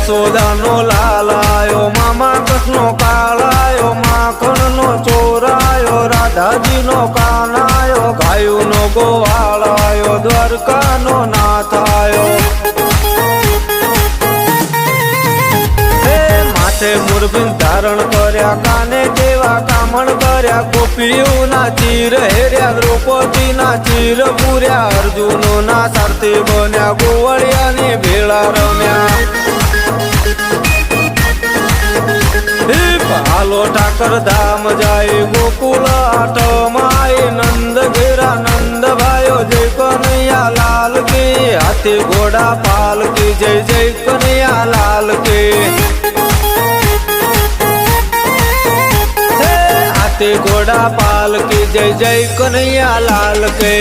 યશોદાનો લાલાયો, મામા કૃષ્ણનો કાળાયો, માખણનો ચોરાયો, રાધાજીનો કાનાયો, ગાયુનો ગોવાળાયો, દ્વારકાનો નાથાયો. માથે મુરબીન ધારણ કર્યા, કાને જેવા કામણ કર્યા, ગોપીઓના ચીર હેર્યા, દ્રૌપદીના ચીર પૂર્યા, અર્જુનોના સારથી બન્યા, ગોવળિયાની ભેળા રમ્યા. હાલો ઠાકર ધામ જાય, ગોકુળ આઠમાય, નંદ ઘેરા નંદ ભાઈઓ, જય કનૈયા લાલ કી, હાથી ઘોડા પાલકી, જય જય કનૈયા લાલ કી. હાથી ઘોડા પાલકી, જય જય કનૈયા લાલ કે.